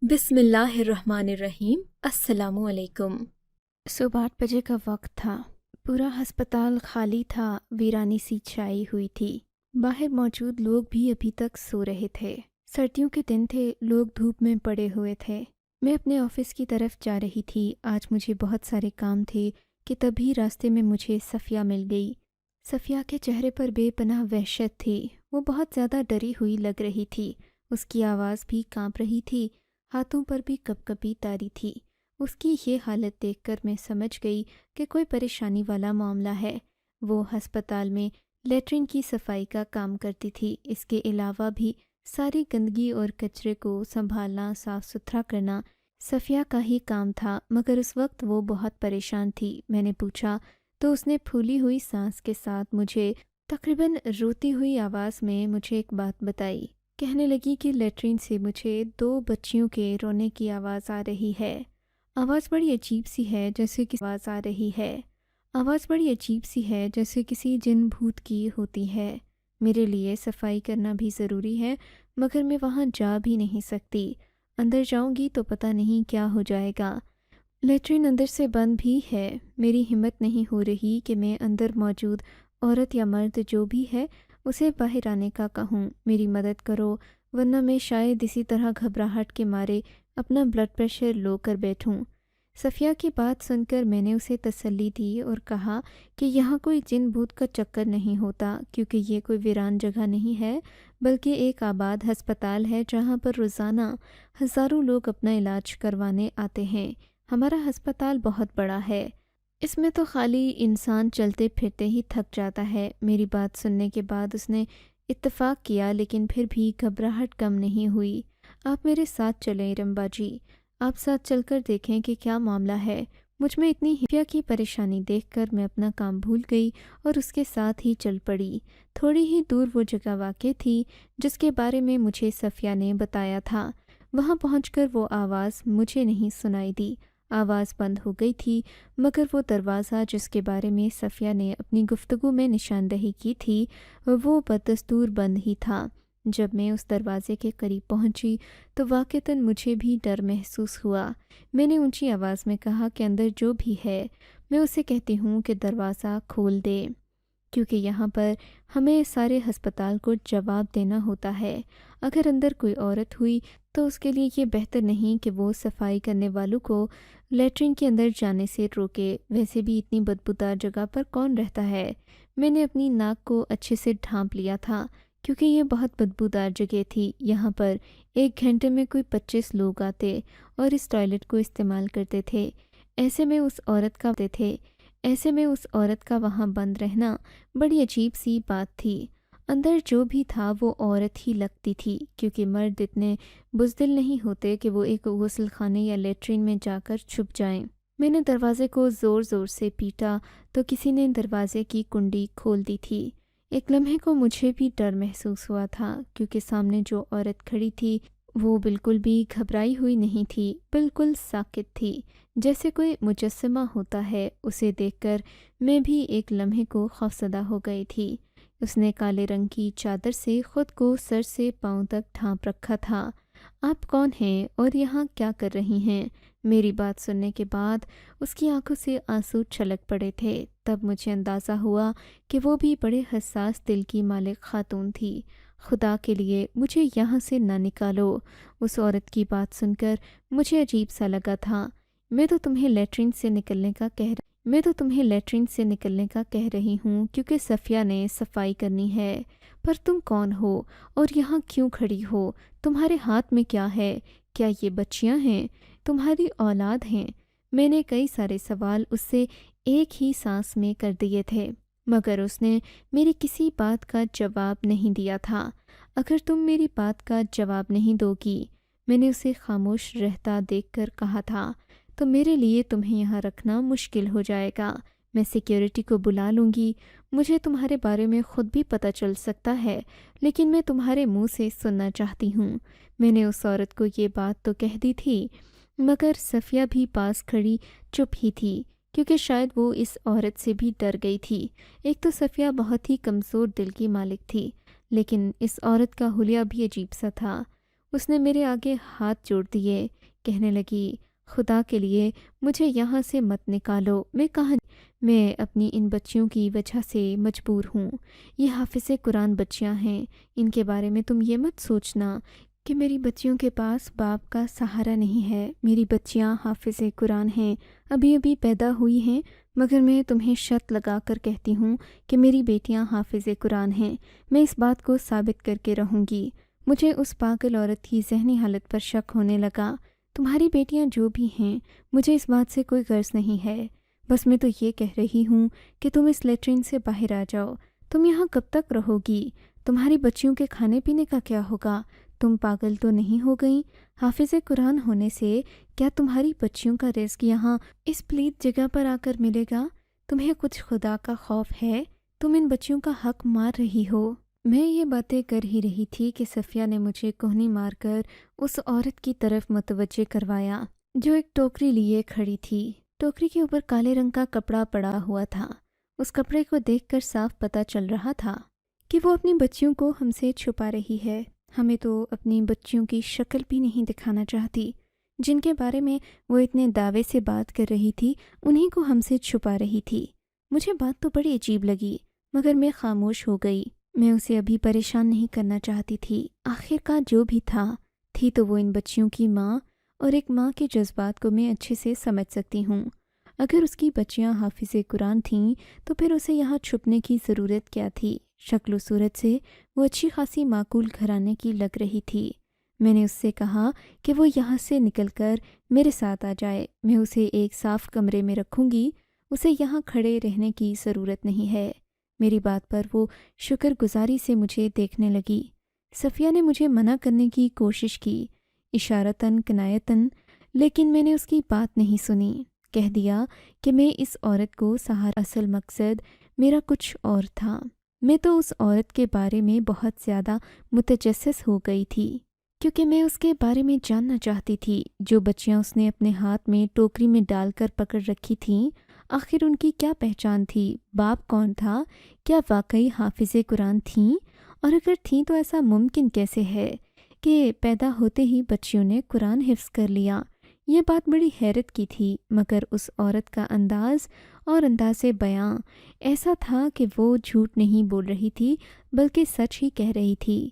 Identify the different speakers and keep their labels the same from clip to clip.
Speaker 1: بسم اللہ الرحمن الرحیم۔ السلام علیکم۔
Speaker 2: صبح 8 بجے کا وقت تھا۔ پورا ہسپتال خالی تھا، ویرانی سی چھائی ہوئی تھی۔ باہر موجود لوگ بھی ابھی تک سو رہے تھے۔ سردیوں کے دن تھے، لوگ دھوپ میں پڑے ہوئے تھے۔ میں اپنے آفس کی طرف جا رہی تھی۔ آج مجھے بہت سارے کام تھے کہ تبھی راستے میں مجھے صفیہ مل گئی۔ صفیہ کے چہرے پر بے پناہ وحشت تھی۔ وہ بہت زیادہ ڈری ہوئی لگ رہی تھی۔ اس کی آواز بھی کانپ رہی تھی، ہاتھوں پر بھی کپ کپی طاری تھی۔ اس کی یہ حالت دیکھ کر میں سمجھ گئی کہ کوئی پریشانی والا معاملہ ہے۔ وہ ہسپتال میں لیٹرین کی صفائی کا کام کرتی تھی۔ اس کے علاوہ بھی ساری گندگی اور کچرے کو سنبھالنا، صاف ستھرا کرنا صفیہ کا ہی کام تھا، مگر اس وقت وہ بہت پریشان تھی۔ میں نے پوچھا تو اس نے پھولی ہوئی سانس کے ساتھ مجھے تقریباً روتی ہوئی آواز میں مجھے ایک بات بتائی۔ کہنے لگی کہ لیٹرین سے مجھے 2 بچیوں کے رونے کی آواز آ رہی ہے۔ آواز بڑی عجیب سی ہے، جیسے کسی آواز آ رہی ہے۔ آواز بڑی عجیب سی ہے، جیسے کسی جن بھوت کی ہوتی ہے۔ میرے لیے صفائی کرنا بھی ضروری ہے، مگر میں وہاں جا بھی نہیں سکتی۔ اندر جاؤں گی تو پتہ نہیں کیا ہو جائے گا۔ لیٹرین اندر سے بند بھی ہے۔ میری ہمت نہیں ہو رہی کہ میں اندر موجود عورت یا مرد جو بھی ہے اسے باہر آنے کا کہوں۔ میری مدد کرو، ورنہ میں شاید اسی طرح گھبراہٹ کے مارے اپنا بلڈ پریشر لو کر بیٹھوں۔ صفیہ کی بات سن کر میں نے اسے تسلی دی اور کہا کہ یہاں کوئی جن بھوت کا چکر نہیں ہوتا، کیونکہ یہ کوئی ویران جگہ نہیں ہے، بلکہ ایک آباد ہسپتال ہے جہاں پر روزانہ ہزاروں لوگ اپنا علاج کروانے آتے ہیں۔ ہمارا ہسپتال بہت بڑا ہے، اس میں تو خالی انسان چلتے پھرتے ہی تھک جاتا ہے۔ میری بات سننے کے بعد اس نے اتفاق کیا، لیکن پھر بھی گھبراہٹ کم نہیں ہوئی۔ آپ میرے ساتھ چلیں رمبا جی، آپ ساتھ چل کر دیکھیں کہ کیا معاملہ ہے۔ مجھ میں اتنی صفیہ کی پریشانی دیکھ کر میں اپنا کام بھول گئی اور اس کے ساتھ ہی چل پڑی۔ تھوڑی ہی دور وہ جگہ واقع تھی جس کے بارے میں مجھے صفیہ نے بتایا تھا۔ وہاں پہنچ کر وہ آواز مجھے نہیں سنائی دی۔ آواز بند ہو گئی تھی، مگر وہ دروازہ جس کے بارے میں صفیہ نے اپنی گفتگو میں نشاندہی کی تھی وہ بدستور بند ہی تھا۔ جب میں اس دروازے کے قریب پہنچی تو واقعتاً مجھے بھی ڈر محسوس ہوا۔ میں نے اونچی آواز میں کہا کہ اندر جو بھی ہے میں اسے کہتی ہوں کہ دروازہ کھول دے، کیونکہ یہاں پر ہمیں سارے ہسپتال کو جواب دینا ہوتا ہے۔ اگر اندر کوئی عورت ہوئی تو اس کے لیے یہ بہتر نہیں کہ وہ صفائی کرنے والوں کو لیٹرین کے اندر جانے سے روکے۔ ویسے بھی اتنی بدبودار جگہ پر کون رہتا ہے؟ میں نے اپنی ناک کو اچھے سے ڈھانپ لیا تھا، کیونکہ یہ بہت بدبودار جگہ تھی۔ یہاں پر 1 گھنٹے میں کوئی 25 لوگ آتے اور اس ٹوائلٹ کو استعمال کرتے تھے۔ ایسے میں اس عورت کا وہاں بند رہنا بڑی عجیب سی بات تھی۔ اندر جو بھی تھا وہ عورت ہی لگتی تھی، کیونکہ مرد اتنے بزدل نہیں ہوتے کہ وہ ایک غسل خانے یا لیٹرین میں جا کر چھپ جائیں۔ میں نے دروازے کو زور زور سے پیٹا تو کسی نے دروازے کی کنڈی کھول دی تھی۔ ایک لمحے کو مجھے بھی ڈر محسوس ہوا تھا، کیونکہ سامنے جو عورت کھڑی تھی وہ بالکل بھی گھبرائی ہوئی نہیں تھی، بالکل ساکت تھی، جیسے کوئی مجسمہ ہوتا ہے۔ اسے دیکھ کر میں بھی ایک لمحے کو خوفزدہ ہو گئی تھی۔ اس نے کالے رنگ کی چادر سے خود کو سر سے پاؤں تک ڈھانپ رکھا تھا۔ آپ کون ہیں اور یہاں کیا کر رہی ہیں؟ میری بات سننے کے بعد اس کی آنکھوں سے آنسو چھلک پڑے تھے۔ تب مجھے اندازہ ہوا کہ وہ بھی بڑے حساس دل کی مالک خاتون تھی۔ خدا کے لیے مجھے یہاں سے نہ نکالو۔ اس عورت کی بات سن کر مجھے عجیب سا لگا تھا۔ میں تو تمہیں لیٹرین سے نکلنے کا کہہ رہی ہوں کیونکہ صفیہ نے صفائی کرنی ہے، پر تم کون ہو اور یہاں کیوں کھڑی ہو؟ تمہارے ہاتھ میں کیا ہے؟ کیا یہ بچیاں ہیں؟ تمہاری اولاد ہیں؟ میں نے کئی سارے سوال اس سے ایک ہی سانس میں کر دیے تھے، مگر اس نے میری کسی بات کا جواب نہیں دیا تھا۔ اگر تم میری بات کا جواب نہیں دو گی، میں نے اسے خاموش رہتا دیکھ کر کہا تھا، تو میرے لیے تمہیں یہاں رکھنا مشکل ہو جائے گا۔ میں سیکیورٹی کو بلا لوں گی۔ مجھے تمہارے بارے میں خود بھی پتہ چل سکتا ہے، لیکن میں تمہارے منہ سے سننا چاہتی ہوں۔ میں نے اس عورت کو یہ بات تو کہہ دی تھی، مگر صفیہ بھی پاس کھڑی چپ ہی تھی، کیونکہ شاید وہ اس عورت سے بھی ڈر گئی تھی۔ ایک تو صفیہ بہت ہی کمزور دل کی مالک تھی، لیکن اس عورت کا حلیہ بھی عجیب سا تھا۔ اس نے میرے آگے ہاتھ جوڑ دیے، کہنے لگی، خدا کے لیے مجھے یہاں سے مت نکالو، میں اپنی ان بچیوں کی وجہ سے مجبور ہوں۔ یہ حافظ قرآن بچیاں ہیں، ان کے بارے میں تم یہ مت سوچنا کہ میری بچیوں کے پاس باپ کا سہارا نہیں ہے۔ میری بچیاں حافظ قرآن ہیں، ابھی ابھی پیدا ہوئی ہیں، مگر میں تمہیں شرط لگا کر کہتی ہوں کہ میری بیٹیاں حافظ قرآن ہیں۔ میں اس بات کو ثابت کر کے رہوں گی۔ مجھے اس پاگل عورت کی ذہنی حالت پر شک ہونے لگا۔ تمہاری بیٹیاں جو بھی ہیں، مجھے اس بات سے کوئی غرض نہیں ہے، بس میں تو یہ کہہ رہی ہوں کہ تم اس لیٹرین سے باہر آ جاؤ۔ تم یہاں کب تک رہو گی؟ تمہاری بچیوں کے کھانے پینے کا کیا ہوگا؟ تم پاگل تو نہیں ہو گئی؟ حافظ قرآن ہونے سے کیا تمہاری بچیوں کا رزق یہاں اس پلیت جگہ پر آ کر ملے گا؟ تمہیں کچھ خدا کا خوف ہے؟ تم ان بچیوں کا حق مار رہی ہو۔ میں یہ باتیں کر ہی رہی تھی کہ صفیہ نے مجھے کوہنی مار کر اس عورت کی طرف متوجہ کروایا جو ایک ٹوکری لیے کھڑی تھی۔ ٹوکری کے اوپر کالے رنگ کا کپڑا پڑا ہوا تھا۔ اس کپڑے کو دیکھ کر صاف پتہ چل رہا تھا کہ وہ اپنی بچیوں کو ہم سے چھپا رہی ہے۔ ہمیں تو اپنی بچیوں کی شکل بھی نہیں دکھانا چاہتی، جن کے بارے میں وہ اتنے دعوے سے بات کر رہی تھی، انہی کو ہم سے چھپا رہی تھی۔ مجھے بات تو بڑی عجیب لگی، مگر میں خاموش ہو گئی۔ میں اسے ابھی پریشان نہیں کرنا چاہتی تھی۔ آخر کا جو بھی تھی تو وہ ان بچیوں کی ماں، اور ایک ماں کے جذبات کو میں اچھے سے سمجھ سکتی ہوں۔ اگر اس کی بچیاں حافظ قرآن تھیں تو پھر اسے یہاں چھپنے کی ضرورت کیا تھی؟ شکل و صورت سے وہ اچھی خاصی معقول گھرانے کی لگ رہی تھی۔ میں نے اس سے کہا کہ وہ یہاں سے نکل کر میرے ساتھ آ جائے، میں اسے ایک صاف کمرے میں رکھوں گی، اسے یہاں کھڑے رہنے کی ضرورت نہیں ہے۔ میری بات پر وہ شکر گزاری سے مجھے دیکھنے لگی۔ صفیہ نے مجھے منع کرنے کی کوشش کی، اشارتاً کنایتاً، لیکن میں نے اس کی بات نہیں سنی۔ کہہ دیا کہ میں اس عورت کو سہارا، اصل مقصد میرا کچھ اور تھا۔ میں تو اس عورت کے بارے میں بہت زیادہ متجسس ہو گئی تھی، کیونکہ میں اس کے بارے میں جاننا چاہتی تھی۔ جو بچیاں اس نے اپنے ہاتھ میں ٹوکری میں ڈال کر پکڑ رکھی تھیں، آخر ان کی کیا پہچان تھی؟ باپ کون تھا؟ کیا واقعی حافظ قرآن تھیں؟ اور اگر تھیں تو ایسا ممکن کیسے ہے کہ پیدا ہوتے ہی بچیوں نے قرآن حفظ کر لیا؟ یہ بات بڑی حیرت کی تھی، مگر اس عورت کا انداز اور انداز بیاں ایسا تھا کہ وہ جھوٹ نہیں بول رہی تھی بلکہ سچ ہی کہہ رہی تھی۔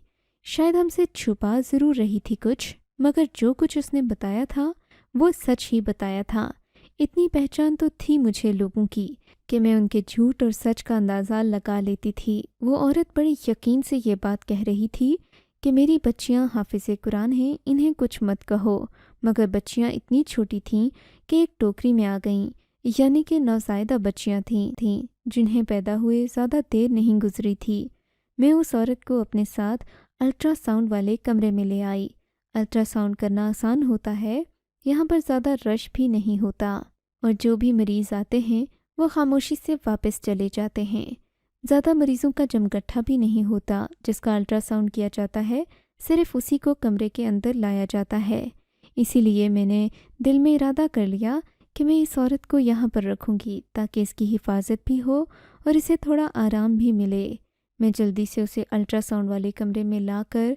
Speaker 2: شاید ہم سے چھپا ضرور رہی تھی کچھ، مگر جو کچھ اس نے بتایا تھا وہ سچ ہی بتایا تھا۔ اتنی پہچان تو تھی مجھے لوگوں کی کہ میں ان کے جھوٹ اور سچ کا اندازہ لگا لیتی تھی۔ وہ عورت بڑی یقین سے یہ بات کہہ رہی تھی کہ میری بچیاں حافظ قرآن ہیں، انہیں کچھ مت کہو، مگر بچیاں اتنی چھوٹی تھیں کہ ایک ٹوکری میں آ گئیں، یعنی کہ نوزائیدہ بچیاں تھیں جنہیں پیدا ہوئے زیادہ دیر نہیں گزری تھی۔ میں اس عورت کو اپنے ساتھ الٹرا ساؤنڈ والے کمرے میں لے آئی۔ الٹرا ساؤنڈ کرنا آسان ہوتا ہے، یہاں پر زیادہ رش بھی نہیں ہوتا، اور جو بھی مریض آتے ہیں وہ خاموشی سے واپس چلے جاتے ہیں۔ زیادہ مریضوں کا جمگٹھا بھی نہیں ہوتا۔ جس کا الٹرا ساؤنڈ کیا جاتا ہے صرف اسی کو کمرے کے اندر لایا جاتا ہے۔ اسی لیے میں نے دل میں ارادہ کر لیا کہ میں اس عورت کو یہاں پر رکھوں گی تاکہ اس کی حفاظت بھی ہو اور اسے تھوڑا آرام بھی ملے۔ میں جلدی سے اسے الٹرا ساؤنڈ والے کمرے میں لا کر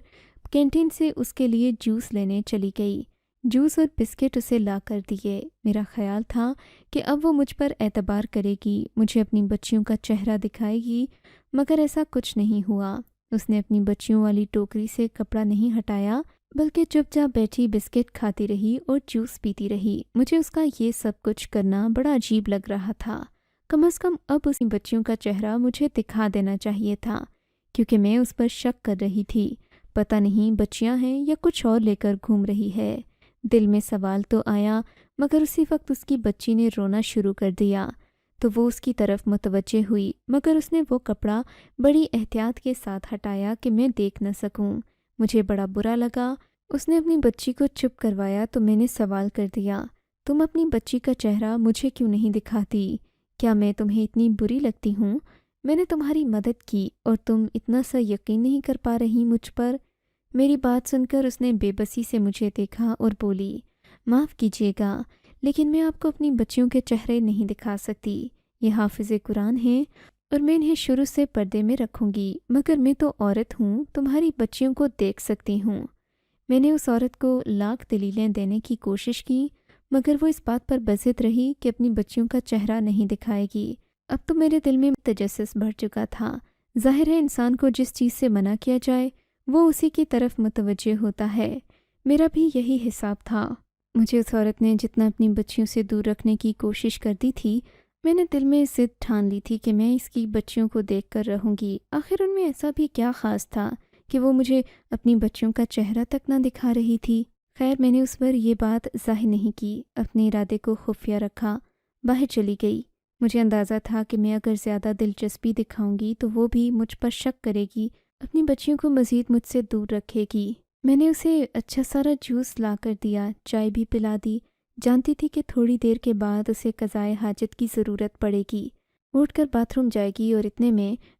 Speaker 2: کینٹین سے اس کے لیے جوس لینے چلی گئی۔ جوس اور بسکٹ اسے لا کر دیے۔ میرا خیال تھا کہ اب وہ مجھ پر اعتبار کرے گی، مجھے اپنی بچیوں کا چہرہ دکھائے گی، مگر ایسا کچھ نہیں ہوا۔ اس نے اپنی بچیوں والی ٹوکری سے کپڑا نہیں ہٹایا، بلکہ چپ چاپ بیٹھی بسکٹ کھاتی رہی اور جوس پیتی رہی۔ مجھے اس کا یہ سب کچھ کرنا بڑا عجیب لگ رہا تھا۔ کم از کم اب اس بچیوں کا چہرہ مجھے دکھا دینا چاہیے تھا، کیونکہ میں اس پر شک کر رہی تھی۔ پتہ نہیں بچیاں ہیں یا کچھ اور لے کر گھوم رہی ہے۔ دل میں سوال تو آیا، مگر اسی وقت اس کی بچی نے رونا شروع کر دیا تو وہ اس کی طرف متوجہ ہوئی، مگر اس نے وہ کپڑا بڑی احتیاط کے ساتھ ہٹایا کہ میں دیکھ نہ سکوں۔ مجھے بڑا برا لگا۔ اس نے اپنی بچی کو چپ کروایا تو میں نے سوال کر دیا، تم اپنی بچی کا چہرہ مجھے کیوں نہیں دکھاتی؟ کیا میں تمہیں اتنی بری لگتی ہوں؟ میں نے تمہاری مدد کی اور تم اتنا سا یقین نہیں کر پا رہی مجھ پر؟ میری بات سن کر اس نے بے بسی سے مجھے دیکھا اور بولی، معاف کیجیے گا، لیکن میں آپ کو اپنی بچیوں کے چہرے نہیں دکھا سکتی۔ یہ حافظ قرآن ہیں اور میں انہیں شروع سے پردے میں رکھوں گی، مگر میں تو عورت ہوں، تمہاری بچیوں کو دیکھ سکتی ہوں۔ میں نے اس عورت کو لاکھ دلیلیں دینے کی کوشش کی، مگر وہ اس بات پر بضد رہی کہ اپنی بچیوں کا چہرہ نہیں دکھائے گی۔ اب تو میرے دل میں تجسس بڑھ چکا تھا۔ ظاہر ہے انسان کو جس چیز سے منع کیا جائے وہ اسی کی طرف متوجہ ہوتا ہے۔ میرا بھی یہی حساب تھا۔ مجھے اس عورت نے جتنا اپنی بچیوں سے دور رکھنے کی کوشش کر دی تھی، میں نے دل میں ضد ٹھان لی تھی کہ میں اس کی بچیوں کو دیکھ کر رہوں گی۔ آخر ان میں ایسا بھی کیا خاص تھا کہ وہ مجھے اپنی بچیوں کا چہرہ تک نہ دکھا رہی تھی؟ خیر، میں نے اس پر یہ بات ظاہر نہیں کی، اپنے ارادے کو خفیہ رکھا، باہر چلی گئی۔ مجھے اندازہ تھا کہ میں اگر زیادہ دلچسپی دکھاؤں گی تو وہ بھی مجھ پر شک کرے گی، اپنی بچیوں کو مزید مجھ سے دور رکھے گی۔ میں نے اسے اچھا سارا جوس لا کر دیا، چائے بھی پلا دی، جانتی تھی کہ تھوڑی دیر کے بعد اسے قضائے حاجت کی ضرورت پڑے گی، اٹھ کر باتھ روم جائے گی اور اتنے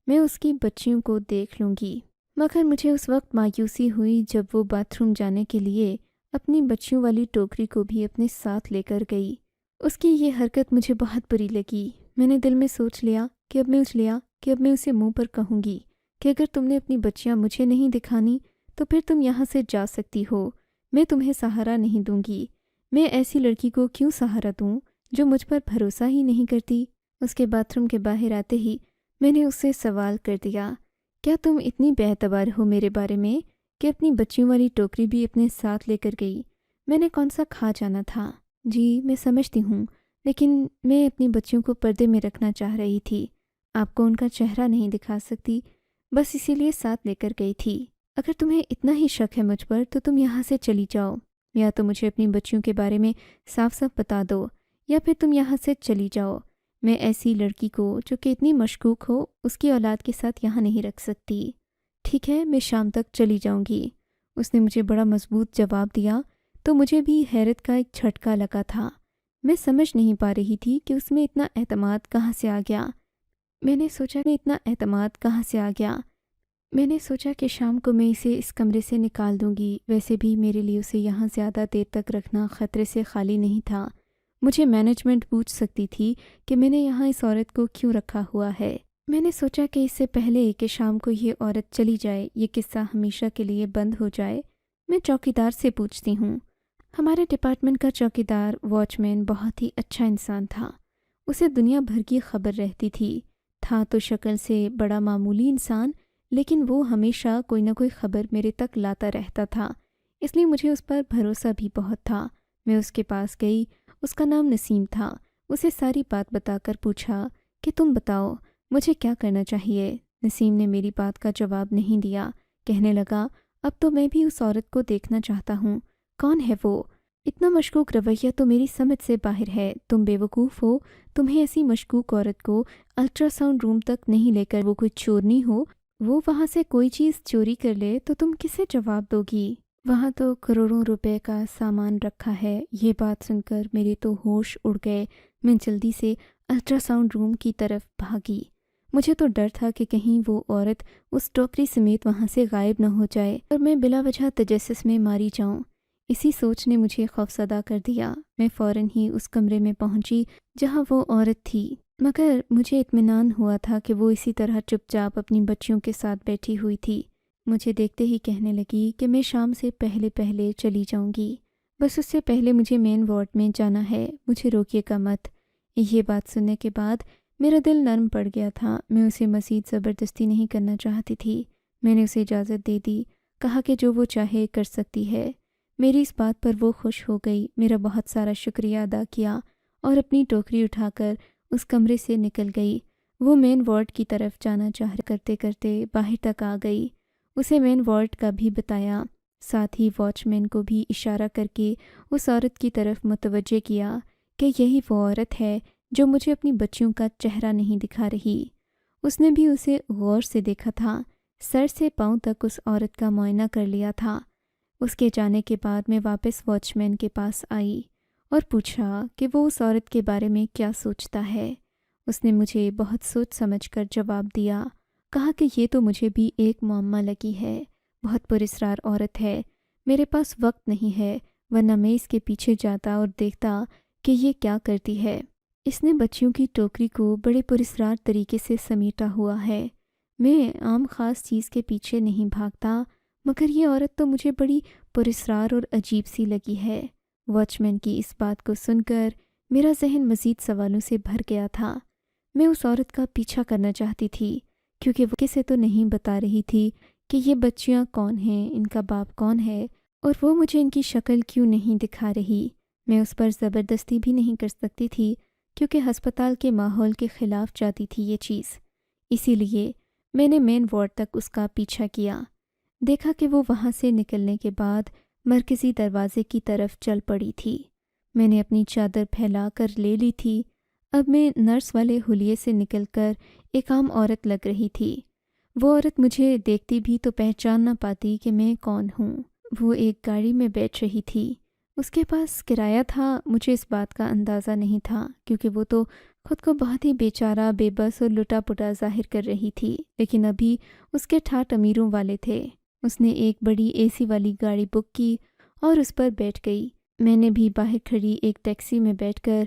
Speaker 2: میں اس کی بچیوں کو دیکھ لوں گی۔ مگر مجھے اس وقت مایوسی ہوئی جب وہ باتھ روم جانے کے لیے اپنی بچیوں والی ٹوکری کو بھی اپنے ساتھ لے کر گئی۔ اس کی یہ حرکت مجھے بہت بری لگی۔ میں نے دل میں سوچ لیا کہ اب میں اسے منہ پر کہوں گی کہ اگر تم نے اپنی بچیاں مجھے نہیں دکھانی تو پھر تم یہاں سے جا سکتی ہو، میں تمہیں سہارا نہیں دوں گی۔ میں ایسی لڑکی کو کیوں سہارا دوں جو مجھ پر بھروسہ ہی نہیں کرتی؟ اس کے باتھ روم کے باہر آتے ہی میں نے اس سے سوال کر دیا، کیا تم اتنی بے اعتبار ہو میرے بارے میں کہ اپنی بچیوں والی ٹوکری بھی اپنے ساتھ لے کر گئی؟ میں نے کون سا کھا جانا تھا؟ جی میں سمجھتی ہوں، لیکن میں اپنی بچیوں کو پردے میں رکھنا چاہ رہی تھی، آپ کو ان کا چہرہ نہیں دکھا سکتی، بس اسی لیے ساتھ لے کر گئی تھی۔ اگر تمہیں اتنا ہی شک ہے مجھ پر تو تم یہاں سے چلی جاؤ، یا تو مجھے اپنی بچیوں کے بارے میں صاف صاف بتا دو، یا پھر تم یہاں سے چلی جاؤ۔ میں ایسی لڑکی کو جو کہ اتنی مشکوک ہو اس کی اولاد کے ساتھ یہاں نہیں رکھ سکتی۔ ٹھیک ہے، میں شام تک چلی جاؤں گی۔ اس نے مجھے بڑا مضبوط جواب دیا تو مجھے بھی حیرت کا ایک جھٹکا لگا تھا۔ میں سمجھ نہیں پا رہی تھی کہ اس میں اتنا اعتماد کہاں سے آ گیا۔ میں نے سوچا کہ شام کو میں اسے اس کمرے سے نکال دوں گی، ویسے بھی میرے لیے اسے یہاں زیادہ دیر تک رکھنا خطرے سے خالی نہیں تھا۔ مجھے مینجمنٹ پوچھ سکتی تھی کہ میں نے یہاں اس عورت کو کیوں رکھا ہوا ہے۔ میں نے سوچا کہ اس سے پہلے کہ شام کو یہ عورت چلی جائے، یہ قصہ ہمیشہ کے لیے بند ہو جائے، میں چوکیدار سے پوچھتی ہوں۔ ہمارے ڈپارٹمنٹ کا چوکیدار واچ مین بہت ہی اچھا انسان تھا، اسے دنیا بھر کی خبر رہتی تھی۔ تھا تو شکل سے بڑا معمولی انسان، لیکن وہ ہمیشہ کوئی نہ کوئی خبر میرے تک لاتا رہتا تھا، اس لیے مجھے اس پر بھروسہ بھی بہت تھا۔ میں اس کے پاس گئی، اس کا نام نسیم تھا، اسے ساری بات بتا کر پوچھا کہ تم بتاؤ مجھے کیا کرنا چاہیے۔ نسیم نے میری بات کا جواب نہیں دیا، کہنے لگا اب تو میں بھی اس عورت کو دیکھنا چاہتا ہوں، کون ہے وہ؟ اتنا مشکوک رویہ تو میری سمجھ سے باہر ہے، تم بے وقوف ہو، تمہیں ایسی مشکوک عورت کو الٹرا ساؤنڈ روم تک نہیں لے کر وہ کوئی چورنی ہو، وہ وہاں سے کوئی چیز چوری کر لے تو تم کسے جواب دو گی؟ وہاں تو کروڑوں روپے کا سامان رکھا ہے۔ یہ بات سن کر میرے تو ہوش اڑ گئے، میں جلدی سے الٹرا ساؤنڈ روم کی طرف بھاگی۔ مجھے تو ڈر تھا کہ کہیں وہ عورت اس ٹوکری سمیت وہاں سے غائب نہ ہو جائے اور میں بلا وجہ تجسس میں ماری جاؤں۔ اسی سوچ نے مجھے خوفزدہ کر دیا۔ میں فوراً ہی اس کمرے میں پہنچی جہاں وہ عورت تھی، مگر مجھے اطمینان ہوا تھا کہ وہ اسی طرح چپ چاپ اپنی بچیوں کے ساتھ بیٹھی ہوئی تھی۔ مجھے دیکھتے ہی کہنے لگی کہ میں شام سے پہلے چلی جاؤں گی، بس اس سے پہلے مجھے مین وارڈ میں جانا ہے، مجھے روکیے گا مت۔ یہ بات سننے کے بعد میرا دل نرم پڑ گیا تھا، میں اسے مزید زبردستی نہیں کرنا چاہتی تھی۔ میں نے اسے اجازت دے دی، کہا کہ جو وہ چاہے کر سکتی ہے۔ میری اس بات پر وہ خوش ہو گئی، میرا بہت سارا شکریہ ادا کیا اور اپنی ٹوکری اٹھا کر اس کمرے سے نکل گئی۔ وہ مین وارڈ کی طرف جانا چاہ کرتے کرتے باہر تک آ گئی، اسے مین وارڈ کا بھی بتایا، ساتھ ہی واچ مین کو بھی اشارہ کر کے اس عورت کی طرف متوجہ کیا کہ یہی وہ عورت ہے جو مجھے اپنی بچیوں کا چہرہ نہیں دکھا رہی۔ اس نے بھی اسے غور سے دیکھا تھا، سر سے پاؤں تک اس عورت کا معائنہ کر لیا تھا۔ اس کے جانے کے بعد میں واپس واچ مین کے پاس آئی اور پوچھا کہ وہ اس عورت کے بارے میں کیا سوچتا ہے۔ اس نے مجھے بہت سوچ سمجھ کر جواب دیا، کہا کہ یہ تو مجھے بھی ایک معمہ لگی ہے، بہت پراسرار عورت ہے، میرے پاس وقت نہیں ہے، ورنہ میں اس کے پیچھے جاتا اور دیکھتا کہ یہ کیا کرتی ہے۔ اس نے بچیوں کی ٹوکری کو بڑے پراسرار طریقے سے سمیٹا ہوا ہے۔ میں عام خاص چیز کے پیچھے نہیں بھاگتا، مگر یہ عورت تو مجھے بڑی پراسرار اور عجیب سی لگی ہے۔ واچ مین کی اس بات کو سن کر میرا ذہن مزید سوالوں سے بھر گیا تھا۔ میں اس عورت کا پیچھا کرنا چاہتی تھی کیونکہ وہ کسی تو نہیں بتا رہی تھی کہ یہ بچیاں کون ہیں، ان کا باپ کون ہے، اور وہ مجھے ان کی شکل کیوں نہیں دکھا رہی۔ میں اس پر زبردستی بھی نہیں کر سکتی تھی کیونکہ ہسپتال کے ماحول کے خلاف جاتی تھی یہ چیز۔ اسی لیے میں نے مین وارڈ تک اس کا پیچھا کیا۔ دیکھا کہ وہ وہاں سے نکلنے کے بعد مرکزی دروازے کی طرف چل پڑی تھی۔ میں نے اپنی چادر پھیلا کر لے لی تھی۔ اب میں نرس والے حلیے سے نکل کر ایک عام عورت لگ رہی تھی۔ وہ عورت مجھے دیکھتی بھی تو پہچان نہ پاتی کہ میں کون ہوں۔ وہ ایک گاڑی میں بیٹھ رہی تھی۔ اس کے پاس کرایہ تھا۔ مجھے اس بات کا اندازہ نہیں تھا کیونکہ وہ تو خود کو بہت ہی بیچارہ، بے بس اور لٹا پٹا ظاہر کر رہی تھی، لیکن ابھی اس کے ٹھاٹ امیروں والے تھے۔ اس نے ایک بڑی اے سی والی گاڑی بک کی اور اس پر بیٹھ گئی۔ میں نے بھی باہر کھڑی ایک ٹیکسی میں بیٹھ کر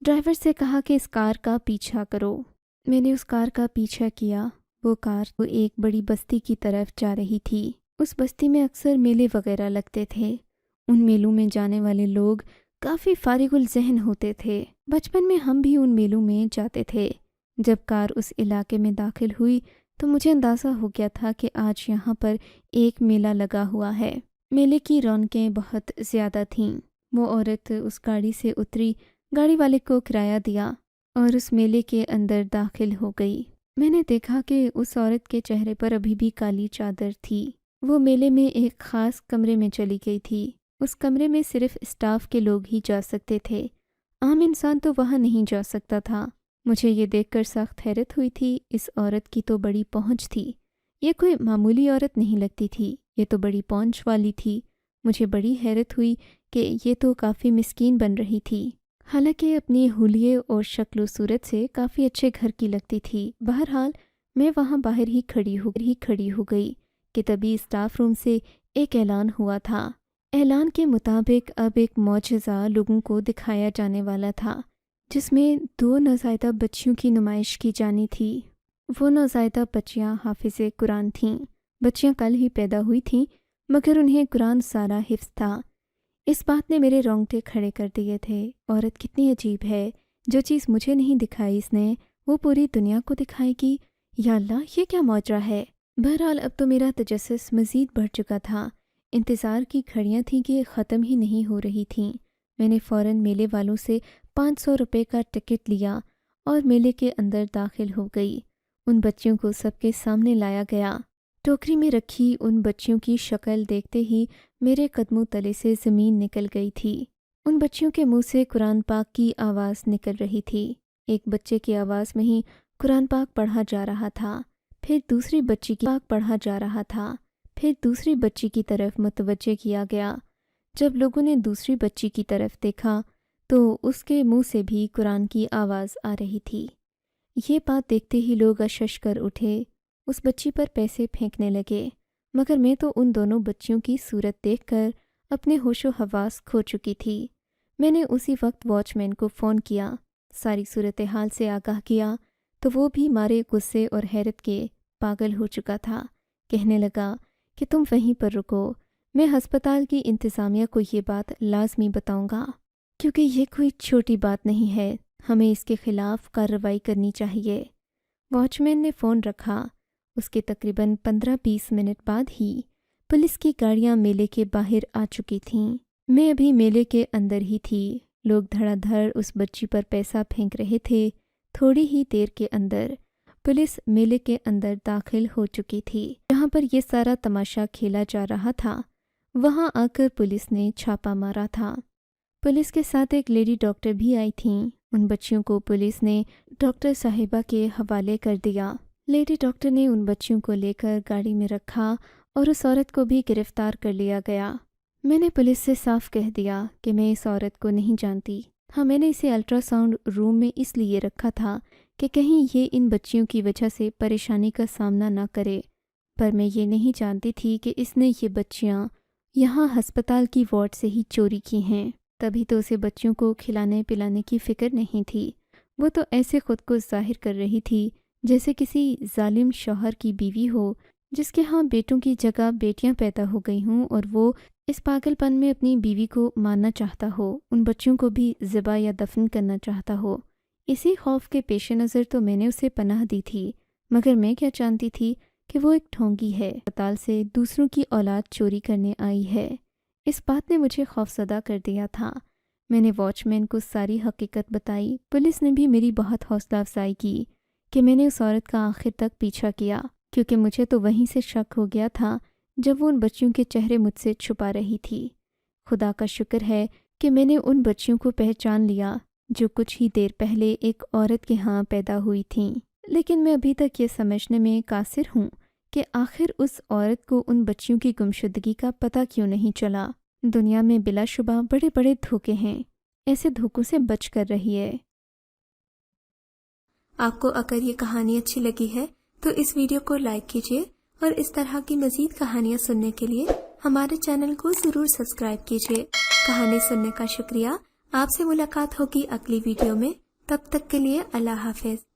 Speaker 2: ڈرائیور سے کہا کہ اس کار کا پیچھا کرو۔ میں نے اس کار کا پیچھا کیا۔ وہ کار تو ایک بڑی بستی کی طرف جا رہی تھی۔ اس بستی میں اکثر میلے وغیرہ لگتے تھے۔ ان میلوں میں جانے والے لوگ کافی فارغ الذہن ہوتے تھے۔ بچپن میں ہم بھی ان میلوں میں جاتے تھے۔ جب کار اس علاقے میں داخل ہوئی تو مجھے اندازہ ہو گیا تھا کہ آج یہاں پر ایک میلہ لگا ہوا ہے۔ میلے کی رونقیں بہت زیادہ تھیں۔ وہ عورت اس گاڑی سے اتری، گاڑی والے کو کرایہ دیا اور اس میلے کے اندر داخل ہو گئی۔ میں نے دیکھا کہ اس عورت کے چہرے پر ابھی بھی کالی چادر تھی۔ وہ میلے میں ایک خاص کمرے میں چلی گئی تھی۔ اس کمرے میں صرف اسٹاف کے لوگ ہی جا سکتے تھے، عام انسان تو وہاں نہیں جا سکتا تھا۔ مجھے یہ دیکھ کر سخت حیرت ہوئی تھی۔ اس عورت کی تو بڑی پہنچ تھی۔ یہ کوئی معمولی عورت نہیں لگتی تھی، یہ تو بڑی پہنچ والی تھی۔ مجھے بڑی حیرت ہوئی کہ یہ تو کافی مسکین بن رہی تھی، حالانکہ اپنی حلیے اور شکل و صورت سے کافی اچھے گھر کی لگتی تھی۔ بہرحال میں وہاں باہر ہی کھڑی ہو گئی کہ تبھی اسٹاف روم سے ایک اعلان ہوا تھا۔ اعلان کے مطابق اب ایک معجزہ لوگوں کو دکھایا جانے والا تھا، جس میں 2 نوزائیدہ بچیوں کی نمائش کی جانی تھی۔ وہ نوزائیدہ بچیاں حافظ قرآن تھیں۔ بچیاں کل ہی پیدا ہوئی تھیں مگر انہیں قرآن سارا حفظ تھا۔ اس بات نے میرے رونگٹے کھڑے کر دیے تھے۔ عورت کتنی عجیب ہے، جو چیز مجھے نہیں دکھائی اس نے وہ پوری دنیا کو دکھائے گی۔ یا اللہ، یہ کیا معجرہ ہے۔ بہرحال اب تو میرا تجسس مزید بڑھ چکا تھا۔ انتظار کی گھڑیاں تھیں کہ ختم ہی نہیں ہو رہی تھیں۔ میں نے فوراً میلے والوں سے 500 روپے کا ٹکٹ لیا اور میلے کے اندر داخل ہو گئی۔ ان بچیوں کو سب کے سامنے لایا گیا۔ ٹوکری میں رکھی ان بچیوں کی شکل دیکھتے ہی میرے قدموں تلے سے زمین نکل گئی تھی۔ ان بچیوں کے منہ سے قرآن پاک کی آواز نکل رہی تھی۔ ایک بچے کی آواز میں ہی قرآن پاک پڑھا جا رہا تھا، پھر دوسری بچی کی پاک پڑھا جا رہا تھا، پھر دوسری بچی کی طرف متوجہ کیا گیا۔ جب لوگوں نے دوسری بچی کی طرف دیکھا تو اس کے منہ سے بھی قرآن کی آواز آ رہی تھی۔ یہ بات دیکھتے ہی لوگ اشش کر اٹھے، اس بچی پر پیسے پھینکنے لگے، مگر میں تو ان دونوں بچیوں کی صورت دیکھ کر اپنے ہوش و حواس کھو چکی تھی۔ میں نے اسی وقت واچ مین کو فون کیا، ساری صورتحال سے آگاہ کیا تو وہ بھی مارے غصے اور حیرت کے پاگل ہو چکا تھا۔ کہنے لگا کہ تم وہیں پر رکو، میں ہسپتال کی انتظامیہ کو یہ بات لازمی بتاؤں گا، کیونکہ یہ کوئی چھوٹی بات نہیں ہے، ہمیں اس کے خلاف کارروائی کرنی چاہیے۔ واچ مین نے فون رکھا۔ اس کے تقریباً 15-20 منٹ بعد ہی پولیس کی گاڑیاں میلے کے باہر آ چکی تھیں۔ میں ابھی میلے کے اندر ہی تھی۔ لوگ دھڑا دھڑ اس بچی پر پیسہ پھینک رہے تھے۔ تھوڑی ہی دیر کے اندر پولیس میلے کے اندر داخل ہو چکی تھی۔ جہاں پر یہ سارا تماشا کھیلا جا رہا تھا وہاں آ کر پولیس نے چھاپا مارا تھا۔ پولیس کے ساتھ ایک لیڈی ڈاکٹر بھی آئی تھیں۔ ان بچیوں کو پولیس نے ڈاکٹر صاحبہ کے حوالے کر دیا۔ لیڈی ڈاکٹر نے ان بچیوں کو لے کر گاڑی میں رکھا اور اس عورت کو بھی گرفتار کر لیا گیا۔ میں نے پولیس سے صاف کہہ دیا کہ میں اس عورت کو نہیں جانتی۔ ہاں، میں نے اسے الٹرا ساؤنڈ روم میں اس لیے رکھا تھا کہ کہیں یہ ان بچیوں کی وجہ سے پریشانی کا سامنا نہ کرے، پر میں یہ نہیں جانتی تھی کہ اس نے یہ بچیاں یہاں ہسپتال کی وارڈ سے ہی چوری کی ہیں۔ تبھی تو اسے بچیوں کو کھلانے پلانے کی فکر نہیں تھی۔ وہ تو ایسے خود کو ظاہر کر رہی تھی جیسے کسی ظالم شوہر کی بیوی ہو، جس کے ہاں بیٹوں کی جگہ بیٹیاں پیدا ہو گئی ہوں اور وہ اس پاگل پن میں اپنی بیوی کو مارنا چاہتا ہو، ان بچوں کو بھی ذبح یا دفن کرنا چاہتا ہو۔ اسی خوف کے پیش نظر تو میں نے اسے پناہ دی تھی، مگر میں کیا جانتی تھی کہ وہ ایک ڈھونگی ہے، اسپتال سے دوسروں کی اولاد چوری کرنے آئی ہے۔ اس بات نے مجھے خوفزدہ کر دیا تھا۔ میں نے واچ مین کو ساری حقیقت بتائی۔ پولیس نے بھی میری بہت حوصلہ افزائی کی کہ میں نے اس عورت کا آخر تک پیچھا کیا، کیونکہ مجھے تو وہیں سے شک ہو گیا تھا جب وہ ان بچوں کے چہرے مجھ سے چھپا رہی تھی۔ خدا کا شکر ہے کہ میں نے ان بچیوں کو پہچان لیا جو کچھ ہی دیر پہلے ایک عورت کے ہاں پیدا ہوئی تھیں، لیکن میں ابھی تک یہ سمجھنے میں قاصر ہوں کہ آخر اس عورت کو ان بچیوں کی گمشدگی کا پتہ کیوں نہیں چلا۔ دنیا میں بلا شبہ بڑے بڑے دھوکے ہیں، ایسے دھوکوں سے بچ کر رہیے۔
Speaker 1: آپ کو اگر یہ کہانی اچھی لگی ہے تو اس ویڈیو کو لائک کیجیے اور اس طرح کی مزید کہانیاں سننے کے لیے ہمارے چینل کو ضرور سبسکرائب کیجیے۔ کہانی سننے کا شکریہ۔ آپ سے ملاقات ہوگی اگلی ویڈیو میں، تب تک کے لیے اللہ حافظ۔